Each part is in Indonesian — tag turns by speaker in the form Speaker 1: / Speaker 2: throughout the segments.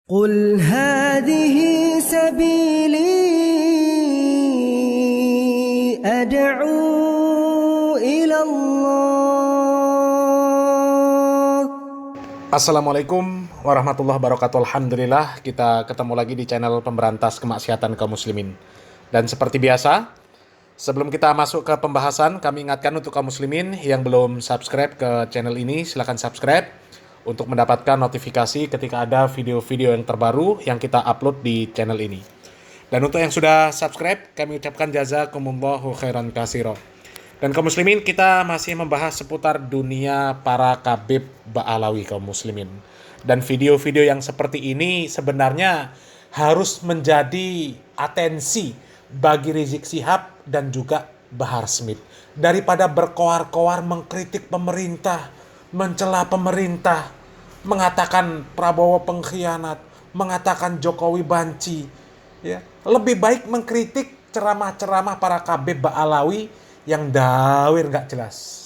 Speaker 1: قل هذه سبيلي أدعو إلى الله.
Speaker 2: Assalamualaikum warahmatullahi wabarakatuh. Alhamdulillah kita ketemu lagi di channel pemberantas kemaksiatan kaum muslimin. Dan seperti biasa, sebelum kita masuk ke pembahasan, kami ingatkan untuk kaum muslimin yang belum subscribe ke channel ini, silakan subscribe untuk mendapatkan notifikasi ketika ada video-video yang terbaru yang kita upload di channel ini. Dan untuk yang sudah subscribe, kami ucapkan jazakumullahu khairan katsira. Dan kaum muslimin, kita masih membahas seputar dunia para Khabib Ba'alawi kaum muslimin. Dan video-video yang seperti ini sebenarnya harus menjadi atensi bagi Rizik Syihab dan juga Bahar Smith. Daripada berkoar-koar mengkritik pemerintah, mencela pemerintah, mengatakan Prabowo pengkhianat, mengatakan Jokowi banci, ya. Lebih baik mengkritik ceramah-ceramah para Khabib Ba'alawi yang dawir nggak jelas.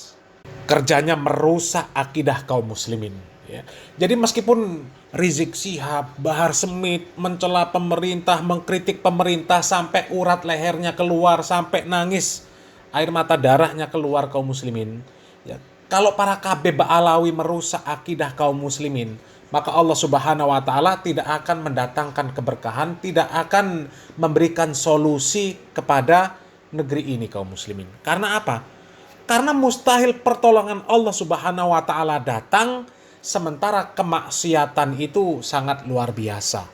Speaker 2: Kerjanya merusak akidah kaum muslimin. Ya. Jadi meskipun Rizik Syihab, Bahar Smith mencela pemerintah, mengkritik pemerintah sampai urat lehernya keluar, sampai nangis, air mata darahnya keluar kaum muslimin. Ya. Kalau para Khabib Ba'alawi merusak akidah kaum muslimin, maka Allah Subhanahu wa Ta'ala tidak akan mendatangkan keberkahan, tidak akan memberikan solusi kepada negeri ini kaum muslimin. Karena apa? Karena mustahil pertolongan Allah Subhanahu wa Ta'ala datang sementara kemaksiatan itu sangat luar biasa.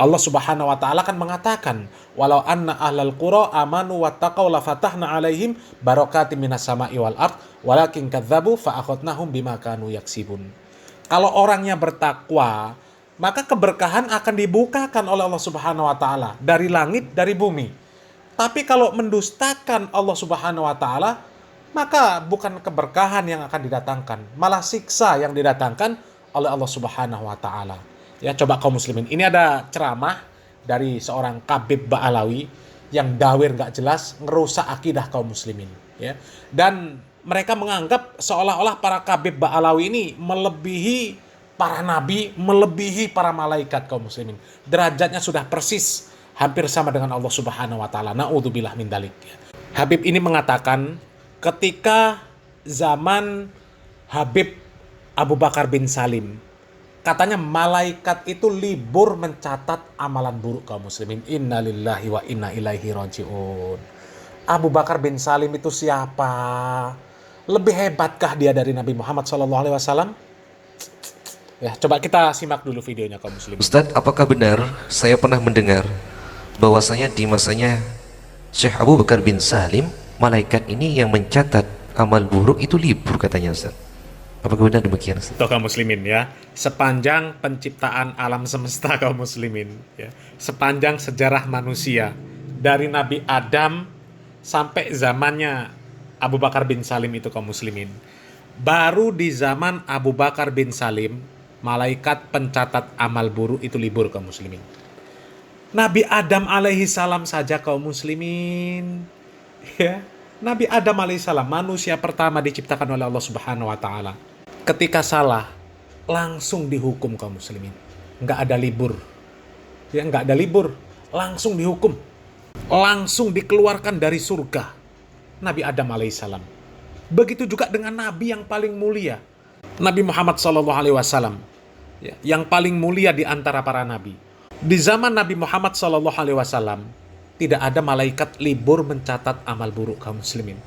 Speaker 2: Allah Subhanahu wa Ta'ala kan mengatakan, walau anna ahlal qura amanu wattaqau la fatahna alaihim barakatim minas sama'i wal ard walakin kadzabu fa akhadnahum bima kanu yaksibun. Kalau orangnya bertakwa, maka keberkahan akan dibukakan oleh Allah Subhanahu wa Ta'ala dari langit, dari bumi. Tapi kalau mendustakan Allah Subhanahu wa Ta'ala, maka bukan keberkahan yang akan didatangkan, malah siksa yang didatangkan oleh Allah Subhanahu wa Ta'ala. Ya, coba kaum muslimin, ini ada ceramah dari seorang Khabib Ba'alawi yang dawir gak jelas, ngerusak akidah kaum muslimin, ya. Dan mereka menganggap seolah-olah para Khabib Ba'alawi ini melebihi para nabi, melebihi para malaikat kaum muslimin. Derajatnya sudah persis hampir sama dengan Allah Subhanahu wa Ta'ala. Na'udzubillah min dzalik. Habib ini mengatakan ketika zaman Habib Abu Bakar bin Salim, katanya malaikat itu libur mencatat amalan buruk kaum muslimin. Innalillahi wa inna ilaihi raji'un. Abu Bakar bin Salim itu siapa? Lebih hebatkah dia dari Nabi Muhammad SAW? Ya, coba kita simak dulu videonya kaum muslimin.
Speaker 3: Ustadz, apakah benar saya pernah mendengar bahwasanya di masanya Syekh Abu Bakar bin Salim, malaikat ini yang mencatat amal buruk itu libur katanya Ustaz? Apakah benar demikian Ustaz?
Speaker 2: Tuh kaum muslimin ya, sepanjang penciptaan alam semesta kaum muslimin, ya, sepanjang sejarah manusia dari Nabi Adam sampai zamannya Abu Bakar bin Salim itu kaum muslimin, baru di zaman Abu Bakar bin Salim malaikat pencatat amal buruk itu libur kaum muslimin. Nabi Adam alaihi salam saja kaum muslimin, ya, Nabi Adam alaihi salam manusia pertama diciptakan oleh Allah Subhanahu wa Ta'ala, ketika salah langsung dihukum kaum muslimin, nggak ada libur, ya, nggak ada libur, langsung dihukum, langsung dikeluarkan dari surga Nabi Adam alaihissalam. Begitu juga dengan Nabi yang paling mulia, Nabi Muhammad SAW, ya, yang paling mulia di antara para Nabi. Di zaman Nabi Muhammad SAW tidak ada malaikat libur mencatat amal buruk kaum muslimin.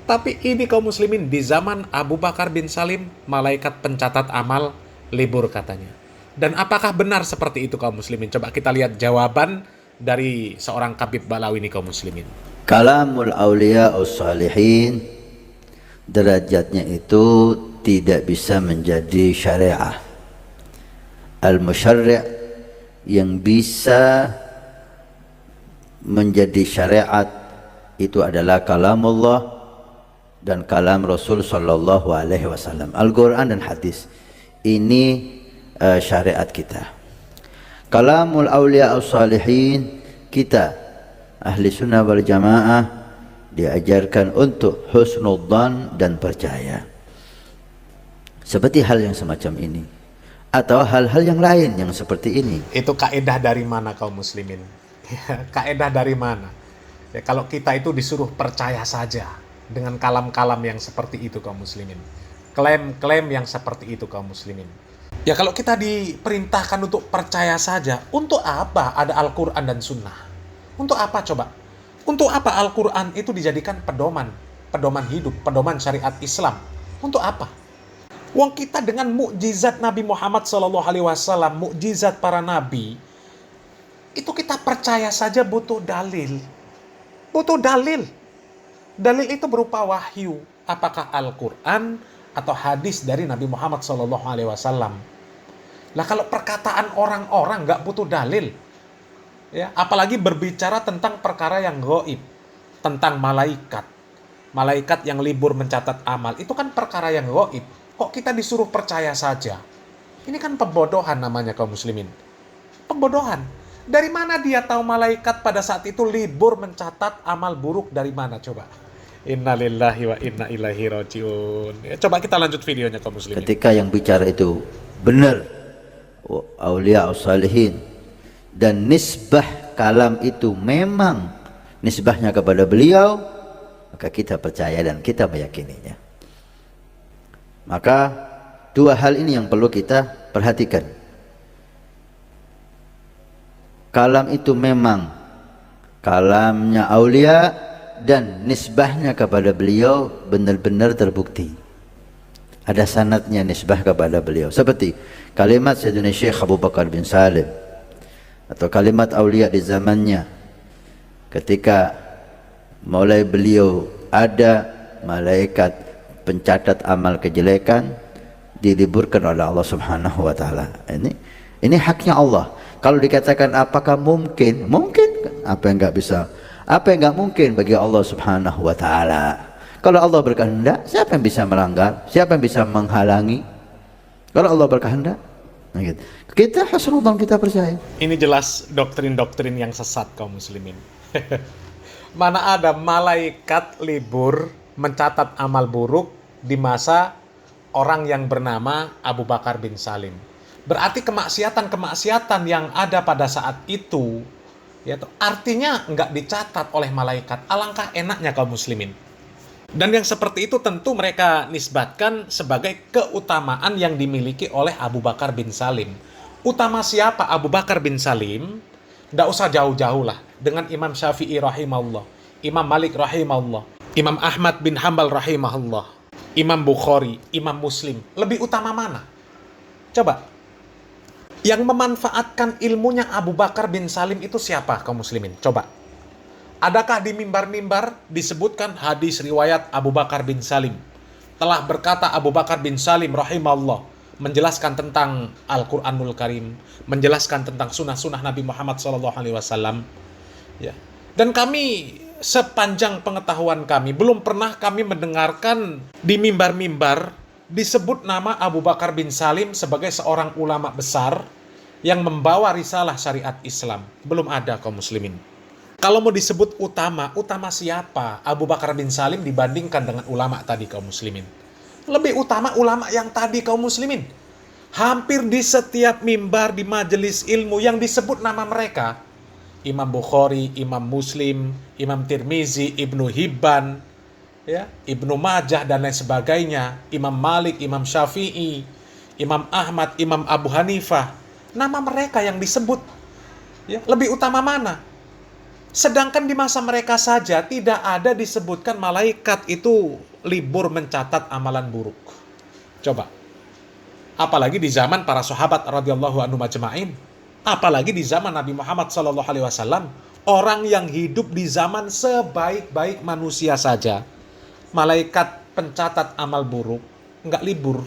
Speaker 2: Tapi ini kaum muslimin di zaman Abu Bakar bin Salim, malaikat pencatat amal libur katanya. Dan apakah benar seperti itu kaum muslimin? Coba kita lihat jawaban dari seorang Khabib Ba'alawi ini kaum muslimin.
Speaker 4: Kalamul awliya as-salihin, derajatnya itu tidak bisa menjadi syariah. Al-musyarri' yang bisa menjadi syariat itu adalah kalamullah dan kalam Rasul sallallahu alaihi wasallam. Al-Quran dan hadis ini syariat kita. Kalamul awliya as-salihin, kita ahli sunnah wal jamaah diajarkan untuk husnudzan dan percaya. Seperti hal yang semacam ini, atau hal-hal yang lain yang seperti ini.
Speaker 2: Itu kaedah dari mana kaum muslimin? Kaedah dari mana? Ya, kalau kita itu disuruh percaya saja dengan kalam-kalam yang seperti itu kaum muslimin. Klaim-klaim yang seperti itu kaum muslimin. Ya kalau kita diperintahkan untuk percaya saja, untuk apa ada Al-Quran dan Sunnah? Untuk apa coba? Untuk apa Al-Quran itu dijadikan pedoman hidup, pedoman syariat Islam? Untuk apa? Wong kita dengan mukjizat Nabi Muhammad SAW, mukjizat para nabi, itu kita percaya saja butuh dalil. Butuh dalil. Dalil itu berupa wahyu. Apakah Al-Quran atau hadis dari Nabi Muhammad SAW. Lah kalau perkataan orang-orang nggak butuh dalil, ya, apalagi berbicara tentang perkara yang gaib, tentang malaikat. Malaikat yang libur mencatat amal, itu kan perkara yang gaib. Kok kita disuruh percaya saja? Ini kan pembodohan namanya kaum muslimin. Pembodohan. Dari mana dia tahu malaikat pada saat itu libur mencatat amal buruk, dari mana coba? Innalillahi wa inna ilaihi rajiun. Ya, coba kita lanjut videonya kaum muslimin.
Speaker 4: Ketika yang bicara itu benar, aulia salihin, dan nisbah kalam itu memang nisbahnya kepada beliau, maka kita percaya dan kita meyakininya. Maka dua hal ini yang perlu kita perhatikan. Kalam itu memang kalamnya aulia dan nisbahnya kepada beliau benar-benar terbukti. Ada sanadnya nisbah kepada beliau. Seperti kalimat Sayyidina Syekh Abu Bakar bin Salim, atau kalimat aulia di zamannya. Ketika mulai beliau ada, malaikat pencatat amal kejelekan diliburkan oleh Allah Subhanahu wa taala. Ini haknya Allah. Kalau dikatakan apakah mungkin? Mungkin. Apa yang enggak bisa? Apa yang enggak mungkin bagi Allah Subhanahu wa taala? Kalau Allah berkehendak, siapa yang bisa melanggar? Siapa yang bisa menghalangi? Kalau Allah berkehendak, gitu. Kita husnudzon, kita percaya.
Speaker 2: Ini jelas doktrin-doktrin yang sesat kaum muslimin. Mana ada malaikat libur mencatat amal buruk di masa orang yang bernama Abu Bakar bin Salim. Berarti kemaksiatan-kemaksiatan yang ada pada saat itu, ya, artinya nggak dicatat oleh malaikat. Alangkah enaknya kaum muslimin. Dan yang seperti itu tentu mereka nisbatkan sebagai keutamaan yang dimiliki oleh Abu Bakar bin Salim. Utama siapa Abu Bakar bin Salim? Nggak usah jauh-jauh lah. Dengan Imam Syafi'i rahimahullah, Imam Malik rahimahullah, Imam Ahmad bin Hambal rahimahullah, Imam Bukhari, Imam Muslim. Lebih utama mana? Coba. Yang memanfaatkan ilmunya Abu Bakar bin Salim itu siapa kaum muslimin? Coba. Adakah di mimbar-mimbar disebutkan hadis riwayat Abu Bakar bin Salim? Telah berkata Abu Bakar bin Salim rahimahullah, menjelaskan tentang Al-Quranul Karim, menjelaskan tentang sunnah-sunnah Nabi Muhammad SAW. Ya. Dan kami, sepanjang pengetahuan kami, belum pernah kami mendengarkan di mimbar-mimbar disebut nama Abu Bakar bin Salim sebagai seorang ulama besar yang membawa risalah syariat Islam. Belum ada kaum muslimin. Kalau mau disebut utama siapa Abu Bakar bin Salim dibandingkan dengan ulama tadi kaum muslimin? Lebih utama ulama yang tadi kaum muslimin. Hampir di setiap mimbar di majelis ilmu yang disebut nama mereka, Imam Bukhari, Imam Muslim, Imam Tirmizi, Ibnu Hibban, ya, Ibnu Majah dan lain sebagainya, Imam Malik, Imam Syafi'i, Imam Ahmad, Imam Abu Hanifah, nama mereka yang disebut. Ya, lebih utama mana? Sedangkan di masa mereka saja tidak ada disebutkan malaikat itu libur mencatat amalan buruk. Coba. Apalagi di zaman para sahabat radhiyallahu anhum ajma'in. Apalagi di zaman Nabi Muhammad SAW. Orang yang hidup di zaman sebaik-baik manusia saja, malaikat pencatat amal buruk nggak libur.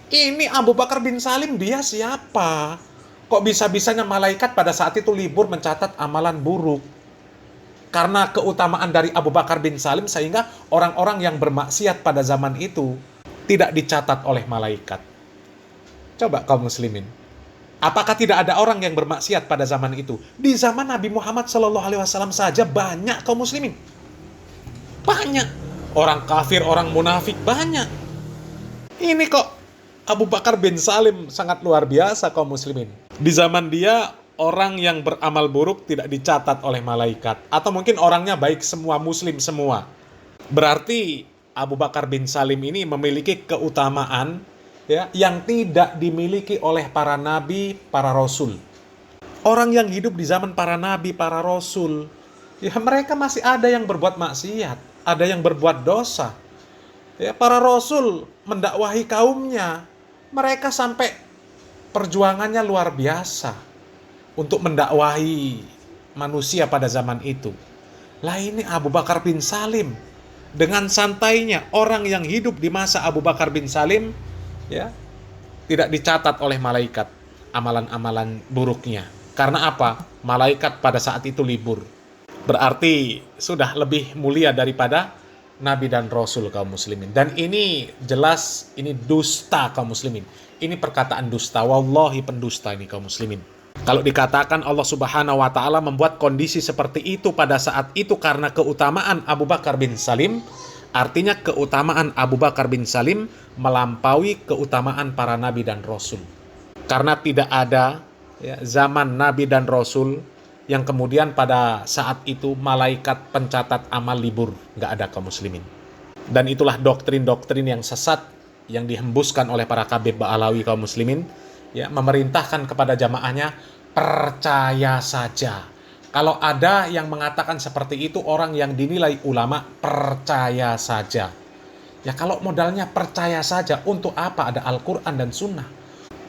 Speaker 2: Ini Abu Bakar bin Salim, dia siapa? Kok bisa-bisanya malaikat pada saat itu libur mencatat amalan buruk? Karena keutamaan dari Abu Bakar bin Salim sehingga orang-orang yang bermaksiat pada zaman itu tidak dicatat oleh malaikat. Coba kaum muslimin. Apakah tidak ada orang yang bermaksiat pada zaman itu? Di zaman Nabi Muhammad SAW saja banyak kaum muslimin. Banyak. Orang kafir, orang munafik banyak. Ini kok Abu Bakar bin Salim sangat luar biasa kaum muslimin. Di zaman dia, orang yang beramal buruk tidak dicatat oleh malaikat. Atau mungkin orangnya baik semua, muslim semua. Berarti Abu Bakar bin Salim ini memiliki keutamaan ya, yang tidak dimiliki oleh para nabi, para rasul. Orang yang hidup di zaman para nabi, para rasul, ya mereka masih ada yang berbuat maksiat, ada yang berbuat dosa. Ya, para rasul mendakwahi kaumnya, mereka sampai perjuangannya luar biasa untuk mendakwahi manusia pada zaman itu. Lah ini Abu Bakar bin Salim, dengan santainya orang yang hidup di masa Abu Bakar bin Salim, ya, tidak dicatat oleh malaikat amalan-amalan buruknya. Karena apa? Malaikat pada saat itu libur. Berarti sudah lebih mulia daripada Nabi dan Rasul kaum muslimin. Dan ini jelas, ini dusta kaum muslimin. Ini perkataan dusta. Wallahi pendusta ini kaum muslimin. Kalau dikatakan Allah Subhanahu wa ta'ala membuat kondisi seperti itu pada saat itu karena keutamaan Abu Bakar bin Salim, artinya keutamaan Abu Bakar bin Salim melampaui keutamaan para Nabi dan Rasul. Karena tidak ada ya, zaman Nabi dan Rasul yang kemudian pada saat itu malaikat pencatat amal libur, nggak ada kaum muslimin. Dan itulah doktrin-doktrin yang sesat yang dihembuskan oleh para kabir ba'alawi kaum muslimin, ya, memerintahkan kepada jamaahnya percaya saja. Kalau ada yang mengatakan seperti itu, orang yang dinilai ulama, percaya saja. Ya kalau modalnya percaya saja, untuk apa ada Al-Quran dan Sunnah?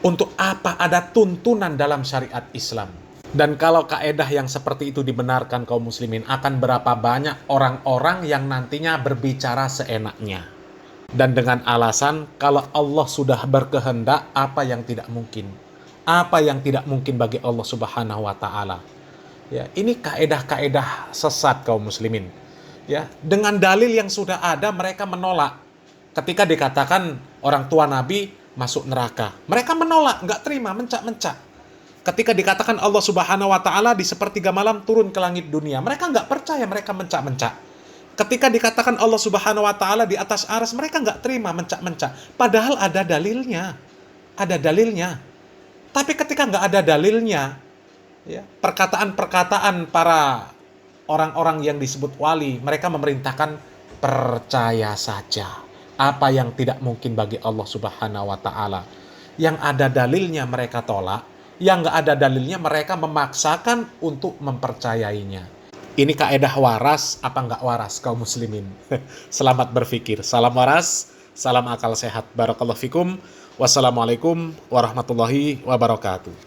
Speaker 2: Untuk apa ada tuntunan dalam syariat Islam? Dan kalau kaedah yang seperti itu dibenarkan kaum muslimin, akan berapa banyak orang-orang yang nantinya berbicara seenaknya. Dan dengan alasan, kalau Allah sudah berkehendak, apa yang tidak mungkin? Apa yang tidak mungkin bagi Allah Subhanahu wa ta'ala? Ya, ini kaedah-kaedah sesat kaum muslimin. Ya, dengan dalil yang sudah ada, mereka menolak. Ketika dikatakan orang tua Nabi masuk neraka, mereka menolak, nggak terima, mencak-mencak. Ketika dikatakan Allah Subhanahu wa ta'ala di sepertiga malam turun ke langit dunia, mereka nggak percaya, mereka mencak-mencak. Ketika dikatakan Allah Subhanahu wa ta'ala di atas arsy, mereka nggak terima, mencak-mencak. Padahal ada dalilnya. Ada dalilnya. Tapi ketika nggak ada dalilnya, ya, perkataan-perkataan para orang-orang yang disebut wali, mereka memerintahkan percaya saja. Apa yang tidak mungkin bagi Allah Subhanahu wa ta'ala. Yang ada dalilnya mereka tolak. Yang nggak ada dalilnya mereka memaksakan untuk mempercayainya. Ini kaedah waras apa nggak waras kaum muslimin? Selamat berpikir. Salam waras, salam akal sehat. Barakallahu fikum. Wassalamualaikum warahmatullahi wabarakatuh.